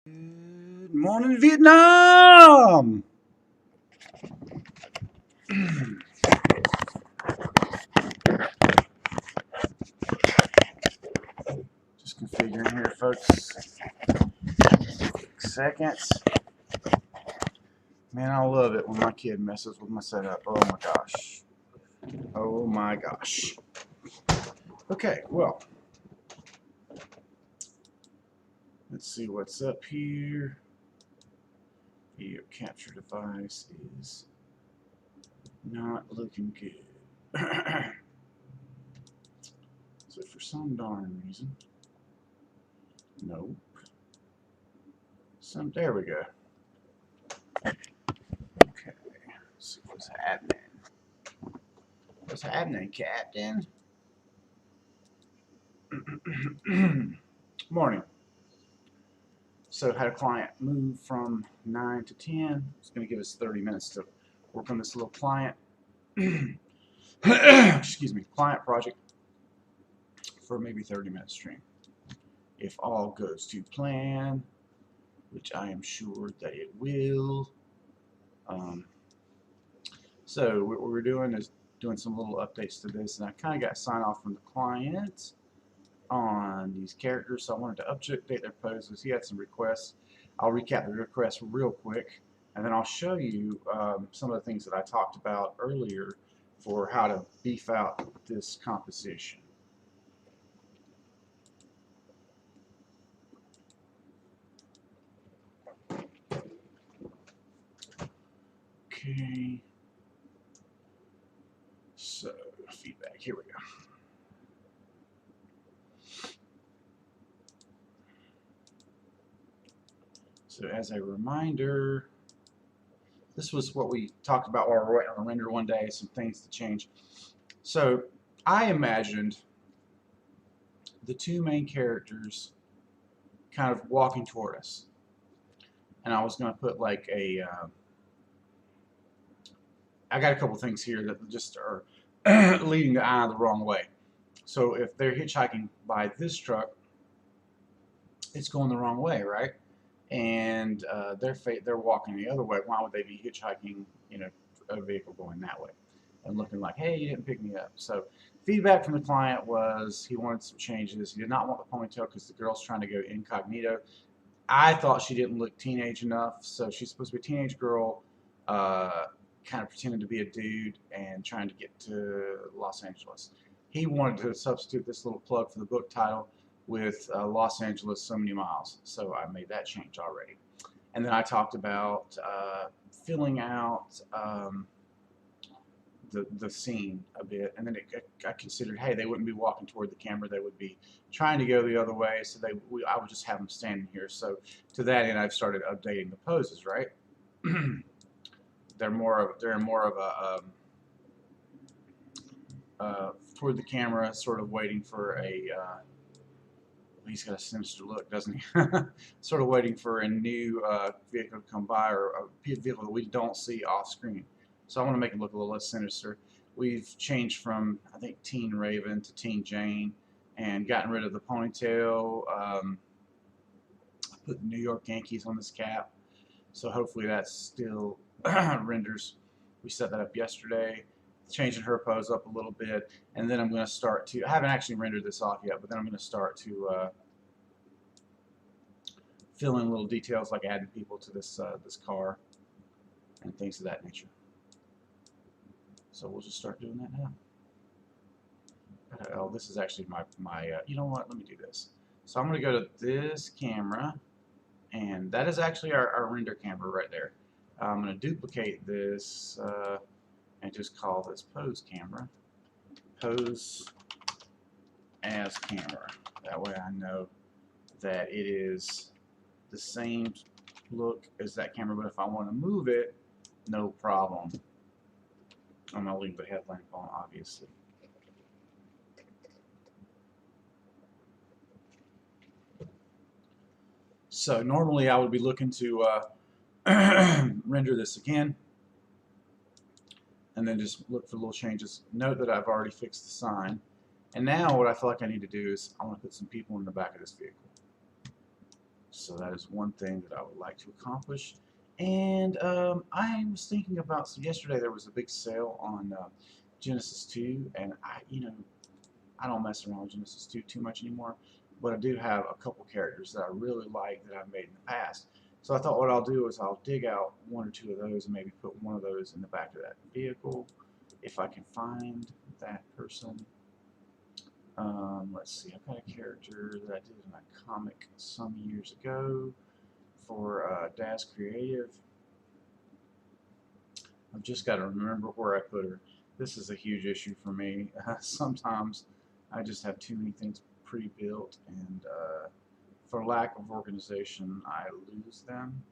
Good morning, Vietnam! Just configuring here, folks. Seconds. Man, I love it when my kid messes with my setup. Oh my gosh. Oh my gosh. Okay, well. Let's see what's up here. Video capture device is not looking good. So for some darn reason. Nope. There we go. Okay. Let's see what's happening. What's happening, Captain? Morning. So had a client move from 9 to 10. It's going to give us 30 minutes to work on this little client. Excuse me, client project for maybe 30-minute stream. If all goes to plan, which I am sure that it will. So what we're doing is doing some little updates to this, and I kind of got sign off from the client on these characters, so I wanted to update their poses. He had some requests. I'll recap the requests real quick, and then I'll show you some of the things that I talked about earlier for how to beef out this composition. Okay, so feedback, here we go. So as a reminder, this was what we talked about while we were waiting on the render one day, some things to change. So I imagined the two main characters kind of walking toward us. And I was going to put like a, I got a couple things here that just are leading the eye the wrong way. So if they're hitchhiking by this truck, it's going the wrong way, right? And they're walking the other way. Why would they be hitchhiking, a vehicle going that way and looking like, hey, you didn't pick me up? So feedback from the client was he wanted some changes. He did not want the ponytail because the girl's trying to go incognito. I thought she didn't look teenage enough, so she's supposed to be a teenage girl, kind of pretending to be a dude and trying to get to Los Angeles. He wanted to substitute this little plug for the book title with Los Angeles so many miles, so I made that change already. And then I talked about filling out the scene a bit, and then I considered, hey, they wouldn't be walking toward the camera, they would be trying to go the other way, so I would just have them standing here. So to that end, I've started updating the poses, right? they're more of a toward the camera, sort of waiting for a he's got a sinister look, doesn't he? Sort of waiting for a new vehicle to come by, or a vehicle that we don't see off screen. So I want to make it look a little less sinister. We've changed from, I think, Teen Raven to Teen Jane and gotten rid of the ponytail. I put the New York Yankees on this cap. So hopefully that still renders. We set that up yesterday. Changing her pose up a little bit. And then I'm going to start to, I haven't actually rendered this off yet, but then I'm going to start to fill in little details like adding people to this this car and things of that nature. So we'll just start doing that now. Oh, this is actually my you know what, let me do this. So I'm going to go to this camera, and that is actually our render camera right there. I'm going to duplicate this and just call this pose camera. Pose as camera. That way I know that it is the same look as that camera, but if I want to move it, no problem. I'm going to leave the headlamp on, obviously. So normally I would be looking to render this again and then just look for little changes. Note that I've already fixed the sign. And now what I feel like I need to do is I want to put some people in the back of this vehicle. So that is one thing that I would like to accomplish. And I was thinking about, so yesterday there was a big sale on Genesis 2, and I don't mess around with Genesis 2 too much anymore, but I do have a couple characters that I really like that I've made in the past. So I thought what I'll do is I'll dig out one or two of those and maybe put one of those in the back of that vehicle if I can find that person. Let's see, I've got a character that I did in a comic some years ago for Das Creative. I've just got to remember where I put her. This is a huge issue for me. Sometimes I just have too many things pre-built, and for lack of organization, I lose them.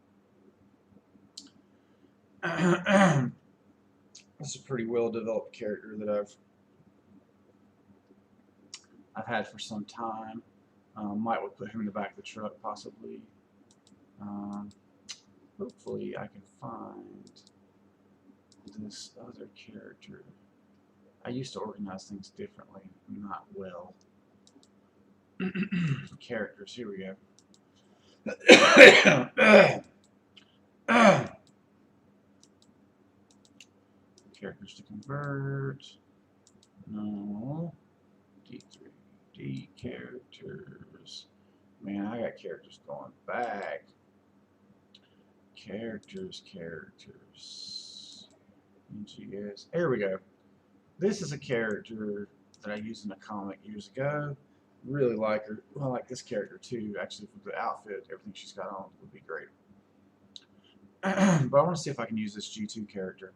This is a pretty well-developed character that I've had for some time. Might would put him in the back of the truck, possibly. Hopefully, I can find this other character. I used to organize things differently, not well. Characters, here we go. Characters to convert. No. D3D characters. Man, I got characters going back. Characters. NGS. There we go. This is a character that I used in a comic years ago. Really like her. Well, I like this character too. Actually, for the outfit, everything she's got on would be great. But I want to see if I can use this G2 character.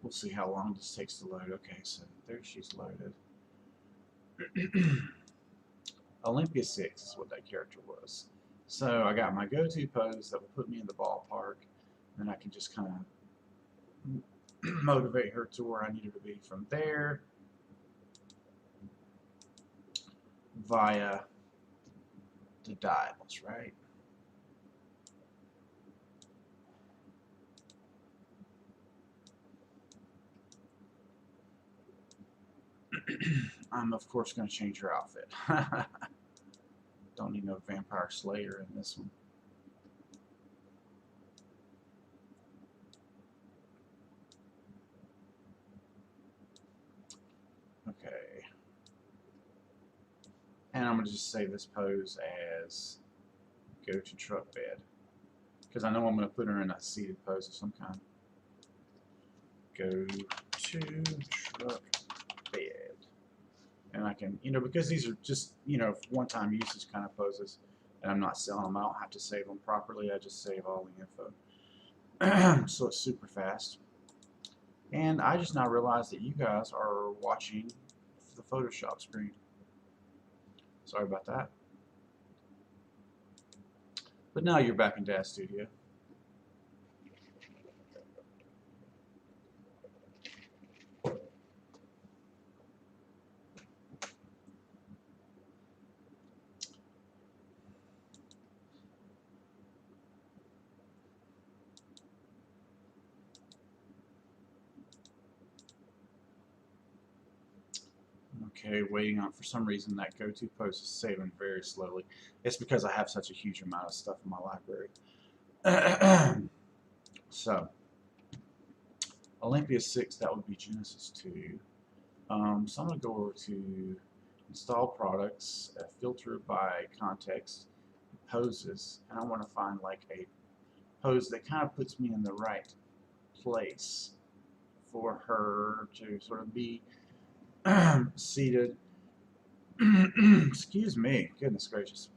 We'll see how long this takes to load. Okay, so there she's loaded. Olympia 6 is what that character was. So I got my go-to pose that will put me in the ballpark, and I can just kind of motivate her to where I need her to be from there via the dials, right? I'm of course going to change her outfit. Don't need no Vampire Slayer in this one. Okay. And I'm going to just save this pose as go to truck bed, because I know I'm going to put her in a seated pose of some kind. Go to truck bed. And I can, because these are just, one-time usage kind of poses, and I'm not selling them. I don't have to save them properly. I just save all the info. So it's super fast. And I just now realized that you guys are watching the Photoshop screen. Sorry about that. But now you're back in DAZ Studio. Okay, waiting on, for some reason that go-to post is saving very slowly. It's because I have such a huge amount of stuff in my library. So, Olympia 6, that would be Genesis 2. So I'm going to go over to Install Products, Filter by Context, Poses, and I want to find like a pose that kind of puts me in the right place for her to sort of be seated. Excuse me, goodness gracious.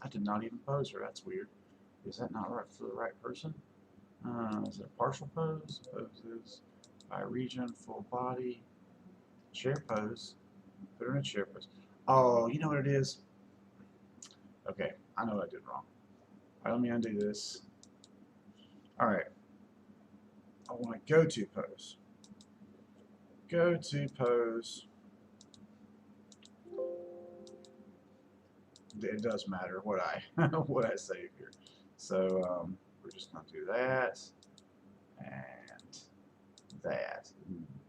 I did not even pose her, that's weird. Is that not right for the right person? Is it a partial pose? Poses by region, full body, chair pose. Put her in a chair pose. Oh, you know what it is? Okay, I know what I did wrong. Alright, let me undo this. Alright. I want to go to pose. Go to pose. It does matter what I what I save here. So we're just going to do that. and that.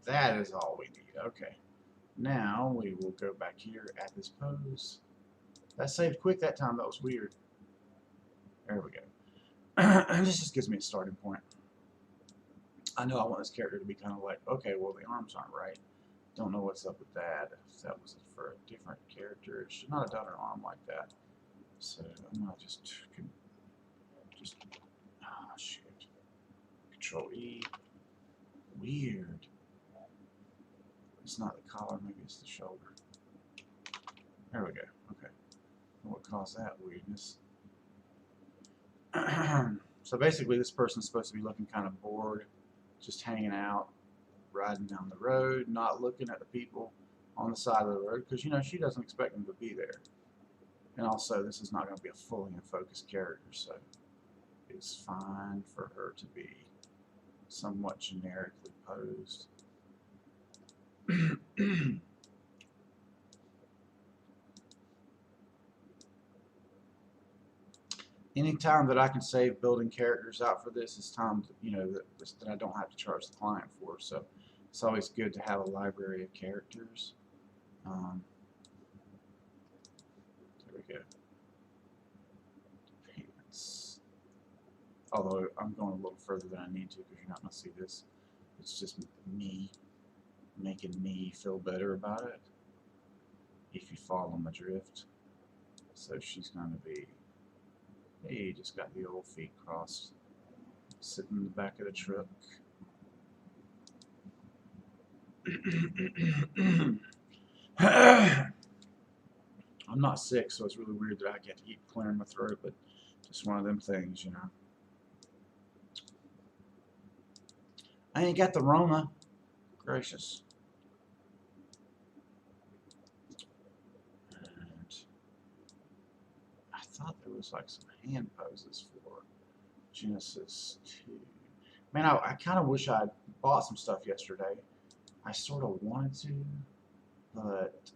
That is all we need. Okay. Now we will go back here at this pose. That saved quick that time. That was weird. There we go. This just gives me a starting point. I know I want this character to be kind of like, okay, well, the arms aren't right. Don't know what's up with that. If that was for a different character, it should not have done her arm like that. So I'm going to just shoot. Control E. Weird. It's not the collar, maybe it's the shoulder. There we go. Okay. What caused that weirdness? So basically, this person's supposed to be looking kind of bored, just hanging out, riding down the road, not looking at the people on the side of the road, because, you know, she doesn't expect them to be there. And also, this is not going to be a fully in focus character, so it's fine for her to be somewhat generically posed. Anytime that I can save building characters out for this is time, you know, that I don't have to charge the client for. So it's always good to have a library of characters. There we go. Pants. Although I'm going a little further than I need to because you're not going to see this. It's just me making me feel better about it. If you follow my drift. So she's going to be, hey, just got the old feet crossed, sitting in the back of the truck. I'm not sick, so it's really weird that I get to keep clearing my throat, but just one of them things, you know. I ain't got the Rona. Gracious. And I thought there was like some hand poses for Genesis 2. Man, I kind of wish I'd bought some stuff yesterday. I sort of wanted to, but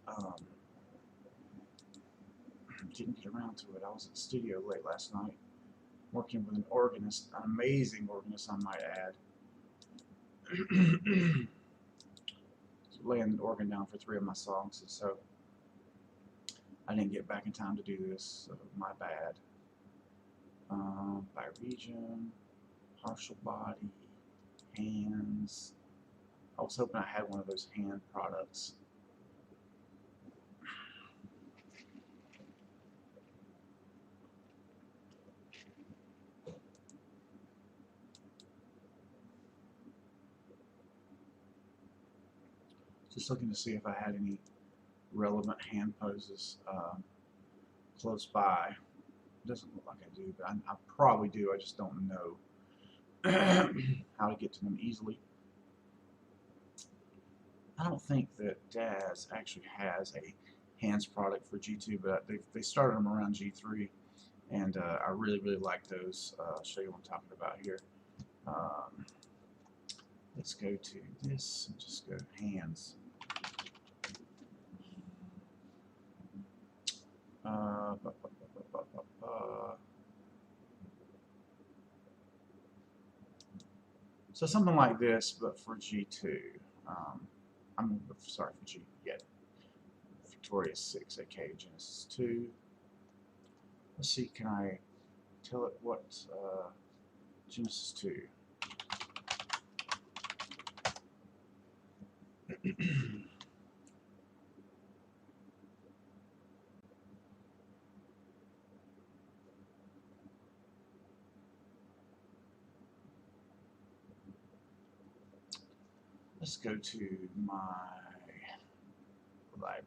didn't get around to it. I was at the studio late last night working with an organist, an amazing organist, I might add. Laying the organ down for 3 of my songs, and so I didn't get back in time to do this, so my bad. By region, partial body, hands. I was hoping I had one of those hand products. Just looking to see if I had any relevant hand poses close by. Doesn't look like I do, but I probably do. I just don't know how to get to them easily. I don't think that Daz actually has a hands product for G2, but they started them around G3, and I really like those. I'll show you what I'm talking about here. Let's go to this and just go hands. So something like this, but for G2. I'm sorry for G. Yeah, Victoria 6, aka Genesis 2. Let's see, can I tell it what Genesis 2? Let's go to my library.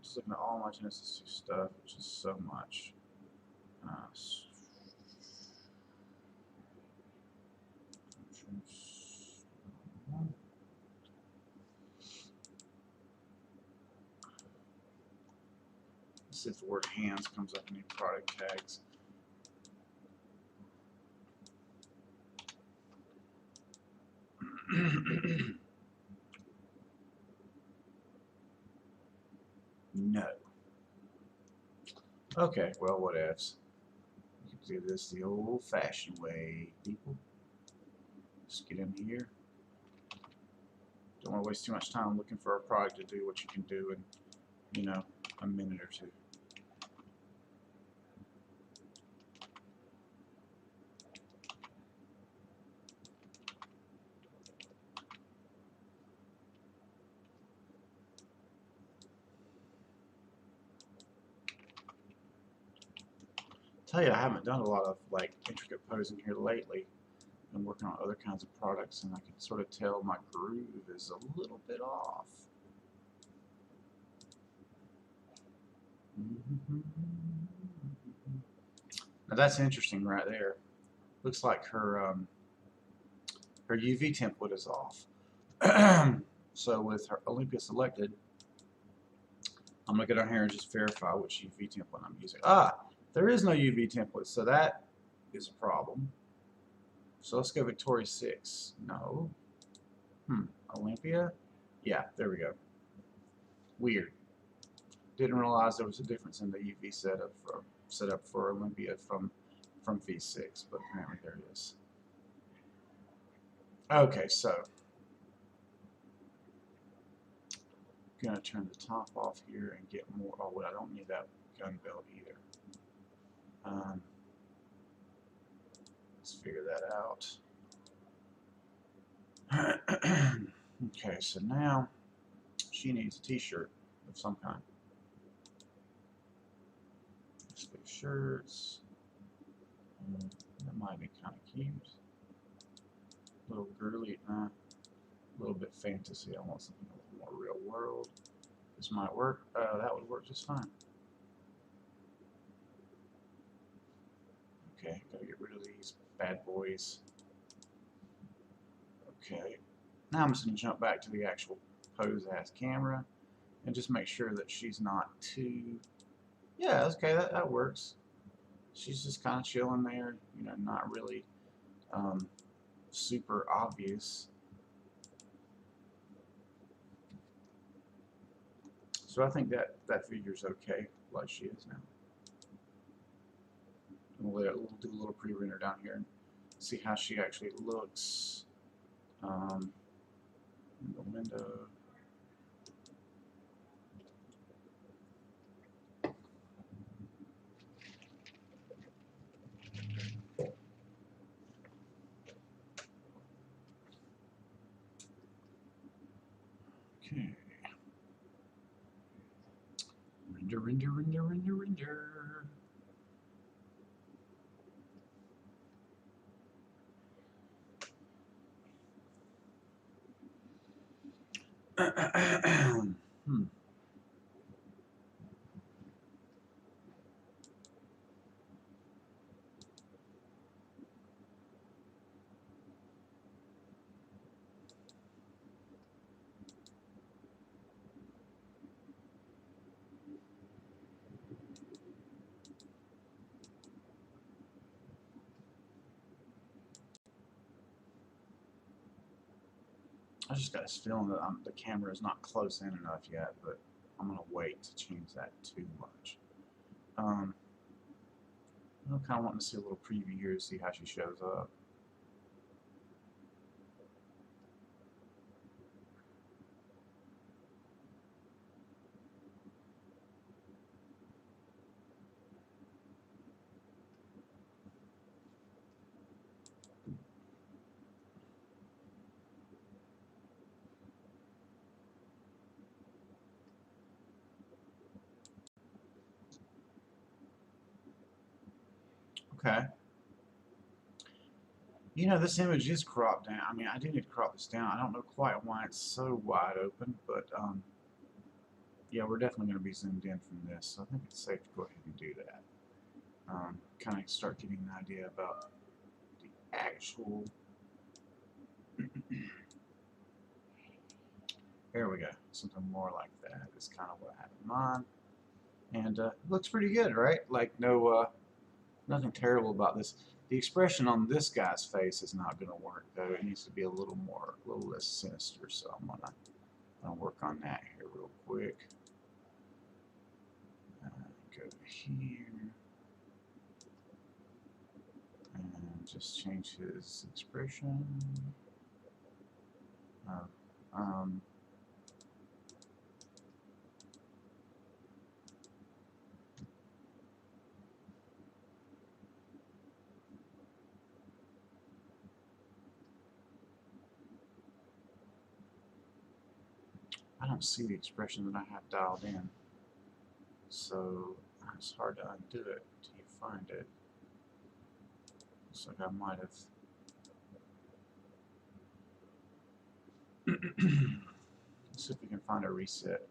Just looking at all my Genesis 2 stuff, which is so much. Let's see if the word hands comes up in any product tags. Okay, well, whatevs. You can do this the old-fashioned way, people. Just get in here. Don't want to waste too much time looking for a product to do what you can do in, you know, a minute or two. Tell you, I haven't done a lot of like intricate posing here lately. Been working on other kinds of products, and I can sort of tell my groove is a little bit off. Now that's interesting right there. Looks like her UV template is off. So with her Olympia selected, I'm gonna go down here and just verify which UV template I'm using. Ah, there is no UV template, so that is a problem. So let's go Victoria 6. No. Olympia? Yeah, there we go. Weird. Didn't realize there was a difference in the UV setup for Olympia from V6, but apparently there is. Okay, so I'm gonna turn the top off here and get more. Oh, well, I don't need that gun belt either. Let's figure that out. Okay, so now she needs a t-shirt of some kind. Sleeve shirts. That might be kind of cute. A little girly, a little bit fantasy. I want something a little more real world. This might work. That would work just fine. Okay, gotta get rid of these bad boys. Okay, now I'm just gonna jump back to the actual pose-ass camera and just make sure that she's not too. Yeah, okay, that works. She's just kind of chilling there, you know, not really super obvious. So I think that figure's okay, like she is now. We'll do a little pre-render down here and see how she actually looks in the window. Okay. Render. I just got this feeling that the camera is not close in enough yet, but I'm gonna wait to change that too much. I'm kind of wanting to see a little preview here to see how she shows up. Okay. You know, this image is cropped down. I mean, I do need to crop this down. I don't know quite why it's so wide open, but yeah, we're definitely going to be zoomed in from this, so I think it's safe to go ahead and do that. Kind of start getting an idea about the actual. There we go. Something more like that is kind of what I have in mind. And looks pretty good, right? Like nothing terrible about this. The expression on this guy's face is not going to work, though. It needs to be a little less sinister. So I'm gonna work on that here real quick. go here and just change his expression. I don't see the expression that I have dialed in, so it's hard to undo it until you find it. Looks like I might have. Let's see if we can find a reset.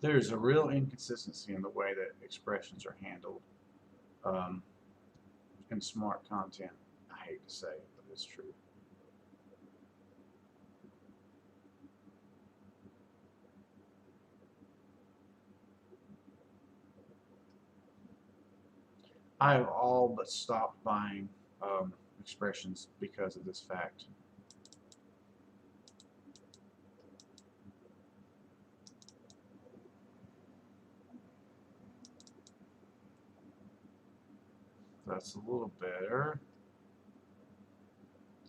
There's a real inconsistency in the way that expressions are handled in smart content. I hate to say it, but it's true. I have all but stopped buying expressions because of this fact. That's a little better.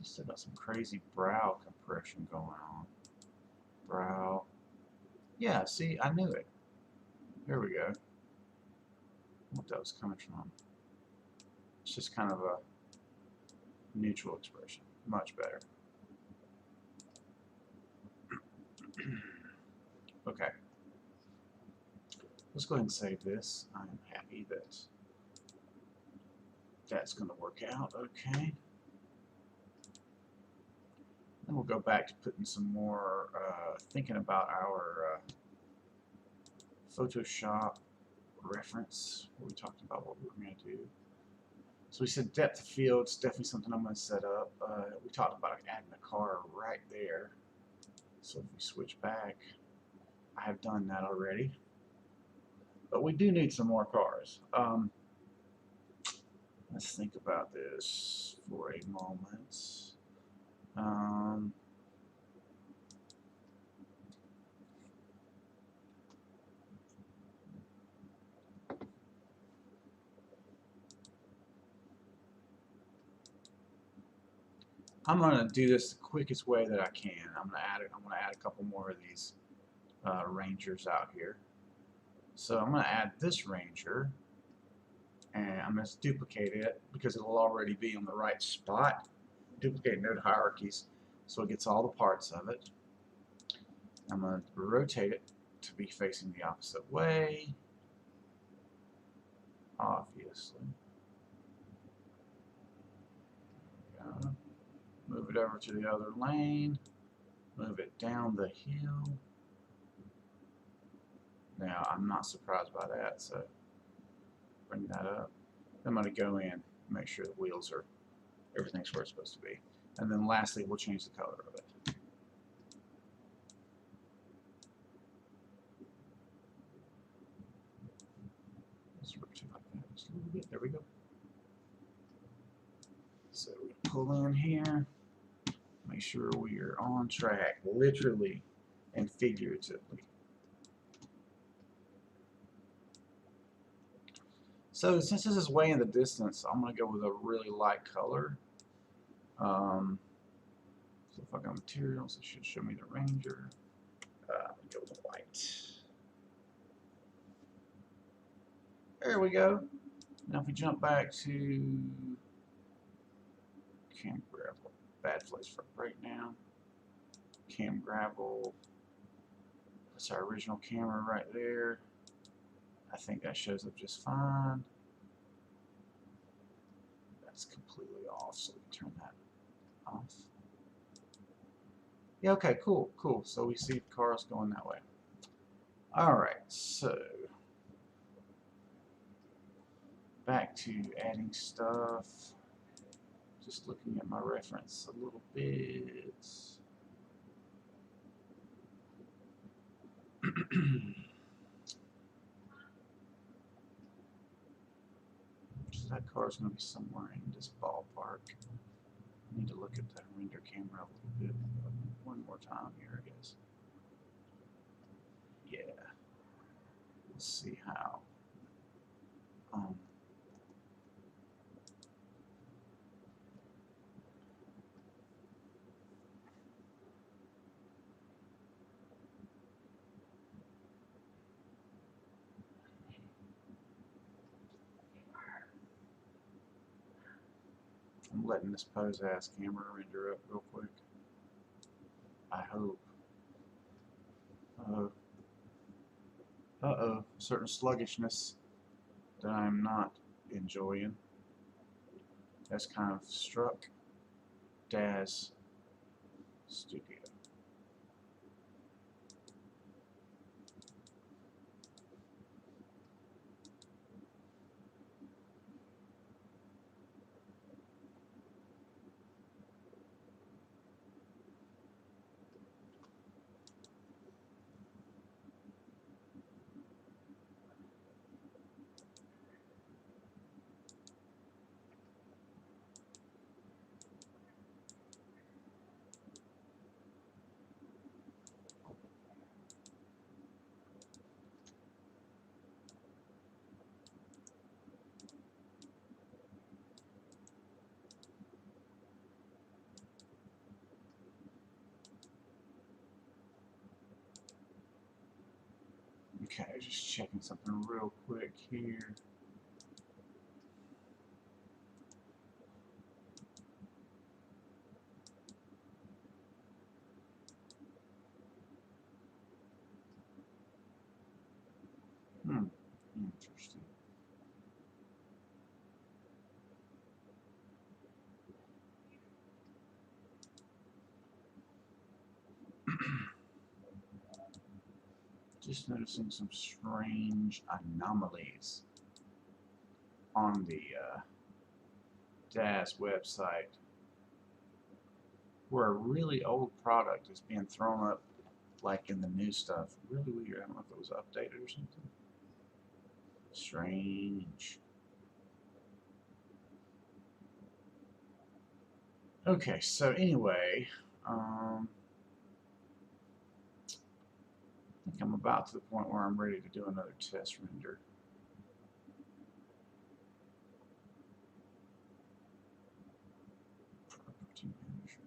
Still got some crazy brow compression going on. Brow. Yeah, see, I knew it. There we go. What that was coming from. It's just kind of a neutral expression. Much better. Okay. Let's go ahead and save this. I'm happy that that's going to work out. Okay. Then we'll go back to putting some more, thinking about our Photoshop reference, where we talked about what we were going to do. So we said depth of field is definitely something I'm going to set up. We talked about adding a car right there. So if we switch back, I have done that already. But we do need some more cars. Let's think about this for a moment. I'm going to do this the quickest way that I can. I'm going to add a couple more of these Rangers out here. So I'm going to add this Ranger, and I'm going to duplicate it because it will already be on the right spot. Duplicate node hierarchies so it gets all the parts of it. I'm going to rotate it to be facing the opposite way, obviously. Move it over to the other lane, move it down the hill. Now, I'm not surprised by that, so bring that up. I'm going to go in, make sure the wheels are, everything's where it's supposed to be. And then lastly, we'll change the color of it. Let's rotate like that just a little bit. There we go. So we pull in here, make sure we are on track, literally and figuratively. So since this is way in the distance, I'm going to go with a really light color. So if I got materials, it should show me the Ranger. I'm going to go with the white. There we go. Now if we jump back to Cam Gravel, bad place for right now. Cam Gravel, that's our original camera right there. I think that shows up just fine. That's completely off, so we can turn that off. Yeah, okay, cool, cool. So we see the cars going that way. Alright, so back to adding stuff. Just looking at my reference a little bit. That car's going to be somewhere in this ballpark. I need to look at that render camera a little bit one more time here, I guess. Yeah. Let's see how. I'm letting this pose-ass camera render up real quick. I hope. Uh-oh. Certain sluggishness that I'm not enjoying. That's kind of struck Daz Studio. Okay, just checking something real quick here. Interesting. Just noticing some strange anomalies on the DAS website where a really old product is being thrown up like in the new stuff. Really weird. I don't know if it was updated or something. Strange. Okay, so anyway, I think I'm about to the point where I'm ready to do another test render. Property manager.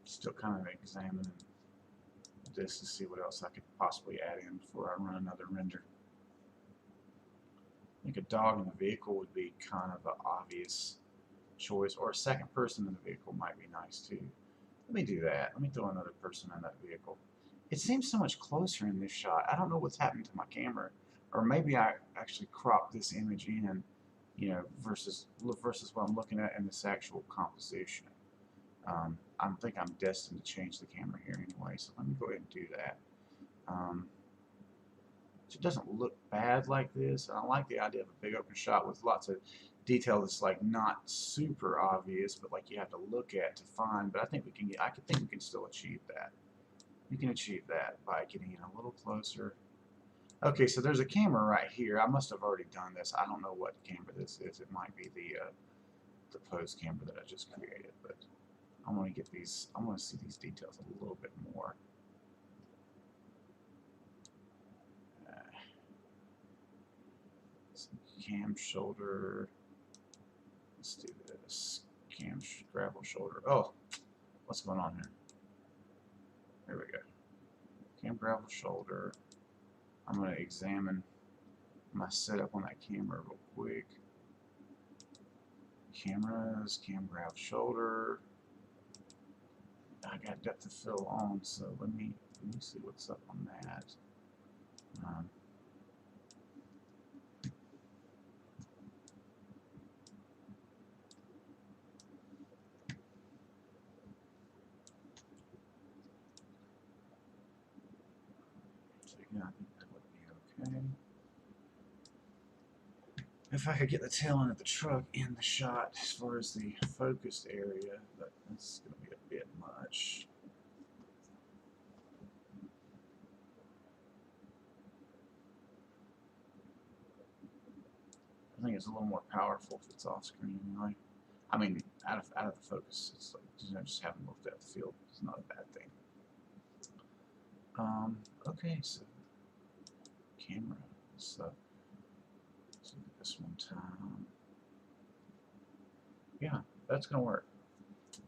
Still kind of examining this to see what else I could possibly add in before I run another render. I think a dog in the vehicle would be kind of an obvious choice, or a second person in the vehicle might be nice too. Let me do that. Let me throw another person in that vehicle. It seems so much closer in this shot. I don't know what's happened to my camera, or maybe I actually cropped this image in, you know, versus what I'm looking at in this actual composition. I think I'm destined to change the camera here anyway, so let me go ahead and do that. So it doesn't look bad like this. I like the idea of a big open shot with lots of detail that's like not super obvious, but like you have to look at to find. But I think we can get. I think we can still achieve that. You can achieve that by getting in a little closer. Okay, so there's a camera right here. I must have already done this. I don't know what camera this is. It might be the pose camera that I just created, but I want to get these. I want to see these details a little bit more. Cam shoulder. Let's do this. Cam gravel shoulder. Oh, what's going on here? There we go. Cam gravel shoulder. I'm going to examine my setup on that camera real quick. Cameras, cam gravel shoulder. I got depth of fill on, so let me see what's up on that. So again, I think that would be okay. if I could get the tail end of the truck in the shot as far as the focused area, but that's going to be a bit much. I think it's a little more powerful if it's off screen anyway. I mean, out of the focus, it's like, you know, just having looked at the field is not a bad thing. Okay, so camera. Let's look at this one time. Yeah, that's gonna work.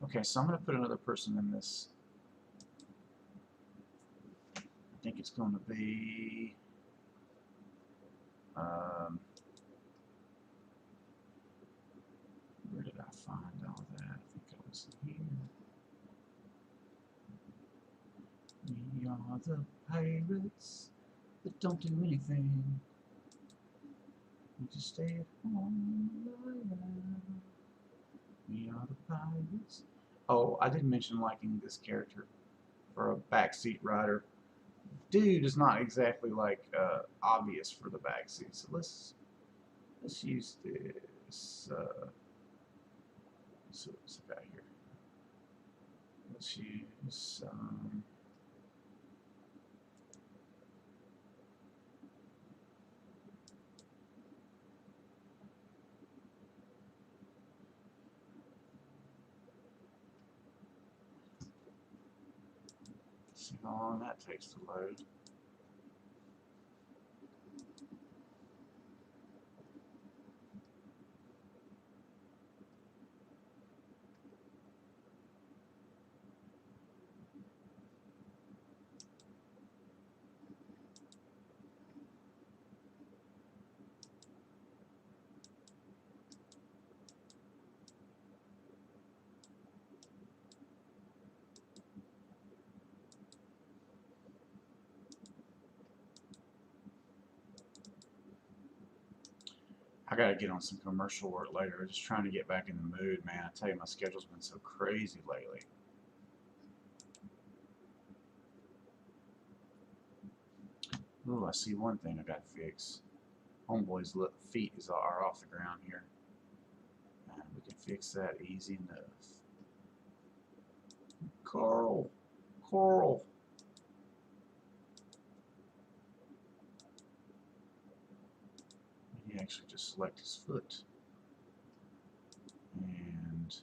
Okay, so I'm gonna put another person in this. I think it's going to be. Where did I find all that? I think it was here. We are the pirates that don't do anything. We just stay at home. We are the pirates. Oh, I didn't mention liking this character for a backseat rider. Dude is not exactly like obvious for the backseat. So let's use this. So what's about here? Let's use see how long that takes to load. I gotta get on some commercial work later. Just trying to get back in the mood, man. I tell you, my schedule's been so crazy lately. Ooh, I see one thing I gotta fix. Homeboy's feet are off the ground here. And we can fix that easy enough. Carl! Coral! He actually just select his foot. And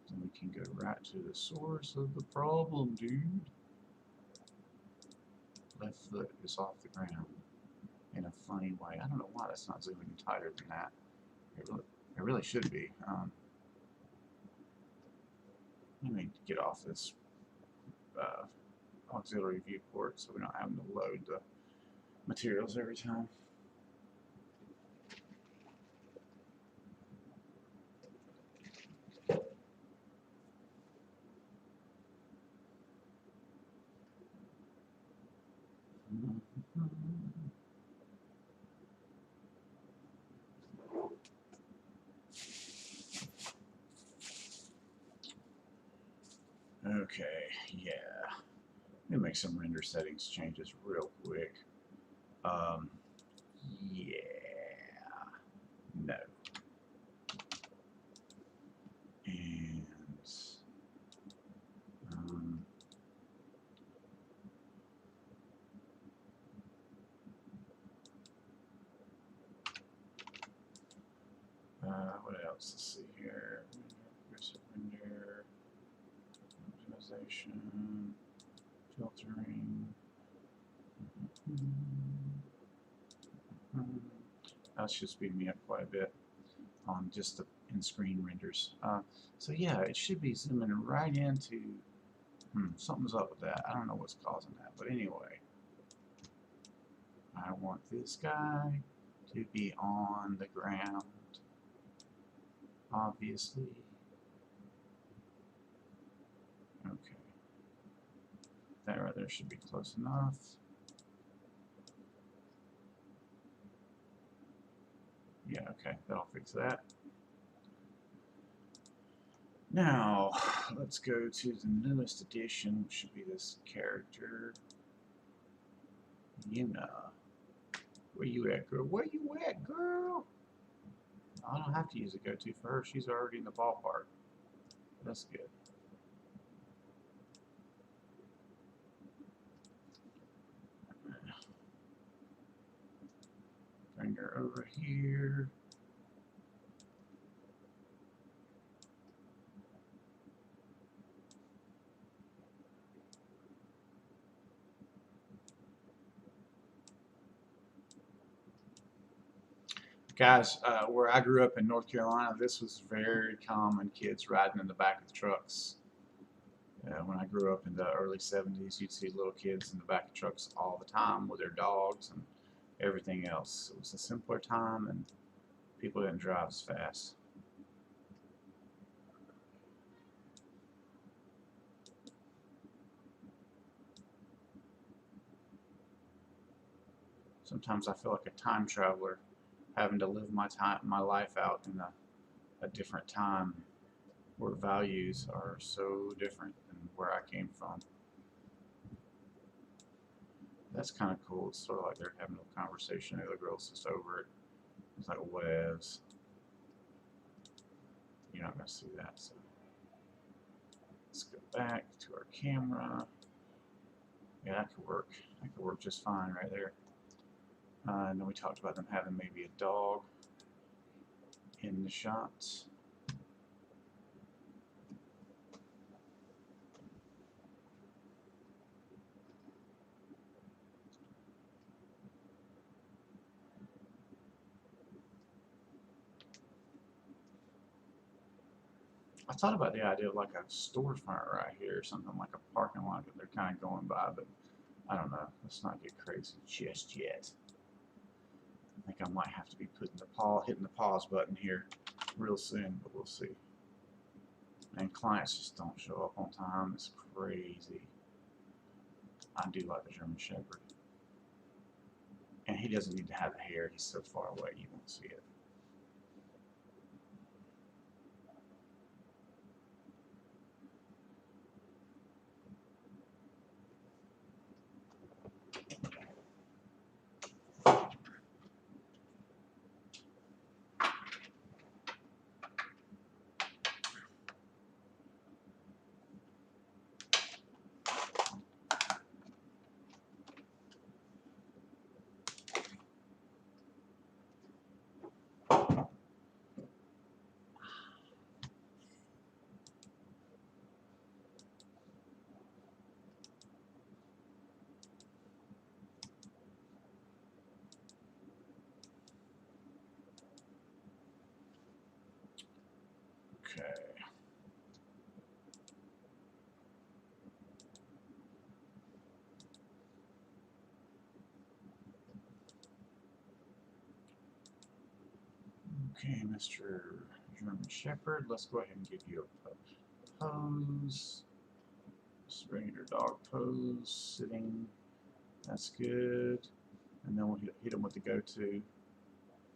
then we can go right to the source of the problem, dude. Left foot is off the ground in a funny way. I don't know why that's not zooming tighter than that. It really should be. Let me get off this auxiliary viewport so we don't have to load the materials every time. Okay, yeah. Let me make some render settings changes real quick. Yeah. No. And what else? Let's see here. Render, optimization, filtering. That should speed me up quite a bit on just the in-screen renders. So yeah, it should be zooming right into. Something's up with that. I don't know what's causing that, but anyway, I want this guy to be on the ground. Obviously. Okay. That right there should be close enough. Yeah, okay, that'll fix that. Now, let's go to the newest edition, which should be this character, Yuna. Where you at, girl? Where you at, girl? I don't have to use a go-to for her. She's already in the ballpark. That's good. Bring her over here. Guys, where I grew up in North Carolina, this was very common, kids riding in the back of the trucks. When I grew up in the early 70s, you'd see little kids in the back of trucks all the time with their dogs and everything else. It was a simpler time, and people didn't drive as fast. Sometimes I feel like a time traveler, having to live my life out in a different time where values are so different than where I came from. That's kind of cool. It's sort of like they're having a conversation. The other girl's just over it. It's like, whatevs. You're not going to see that. So let's go back to our camera. Yeah, that could work. That could work just fine right there. And then we talked about them having maybe a dog in the shots. I thought about the idea of like a storefront right here, something like a parking lot that they're kind of going by, but I don't know. Let's not get crazy just yet. I think I might have to be hitting the pause button here real soon, but we'll see. And clients just don't show up on time. It's crazy. I do like the German Shepherd. And he doesn't need to have the hair. He's so far away you won't see it. Okay. Okay, Mr. German Shepherd, let's go ahead and give you a pose. Just regular dog pose, sitting. That's good. And then we'll hit him with the go-to.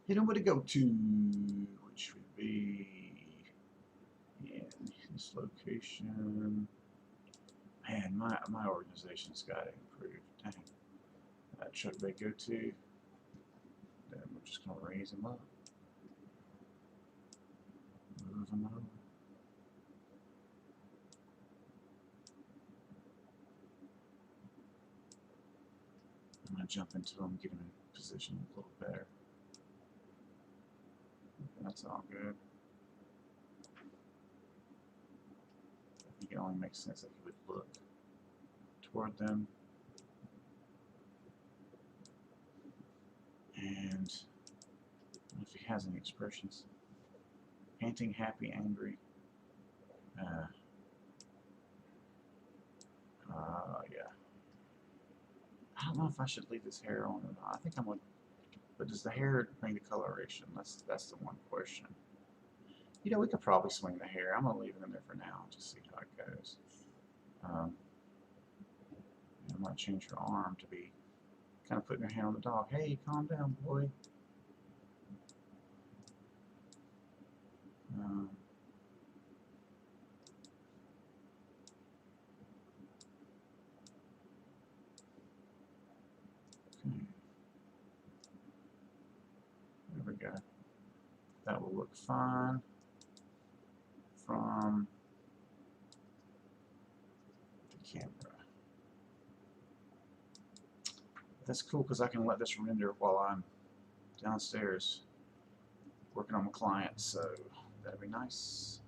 Hit him with the go-to, which would be in this location. Man, my organization's got to improve. Dang. Chuck Bay go-to. Then we're just going to raise him up. Move him over. I'm going to jump into him, get him in position a little better. That's all good. I think it only makes sense that he would look toward them. And I don't know if he has any expressions. Panting, happy, angry. Yeah. I don't know if I should leave this hair on or not. I think I'm going to. But does the hair bring the coloration? That's the one question. You know, we could probably swing the hair. I'm going to leave it in there for now and just see how it goes. I might change her arm to be kind of putting her hand on the dog. Hey, calm down, boy. Okay. will look fine from the camera. That's cool because I can let this render while I'm downstairs working on my client, so that'd be nice.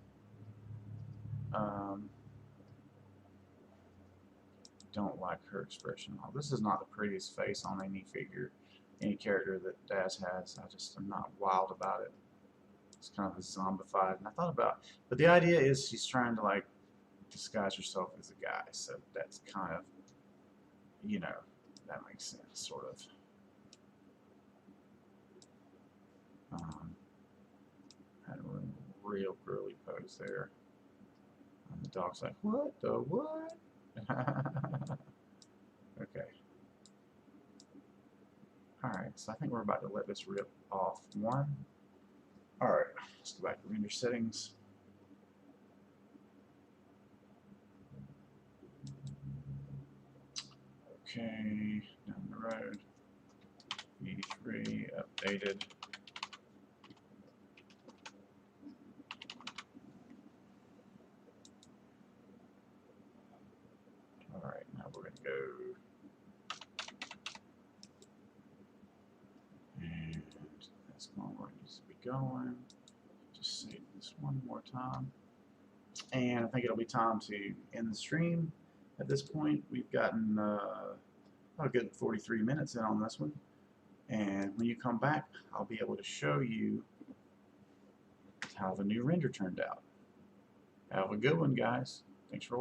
Don't like her expression. Oh, this is not the prettiest face on any figure, any character that Daz has. I'm not wild about it. It's kind of a zombified, and I thought about, but the idea is she's trying to like disguise herself as a guy, so that's kind of, you know, that makes sense, sort of. Had a real girly pose there. And the dog's like, what the what? Okay. Alright, so I think we're about to let this rip off one. Alright, let's go back to render settings. Okay, down the road. V3 updated. Alright, now we're going to go. And that's going where it needs to be going. Just save this one more time. And I think it'll be time to end the stream. At this point, we've gotten a good 43 minutes in on this one. And when you come back, I'll be able to show you how the new render turned out. Have a good one, guys. Thanks for watching.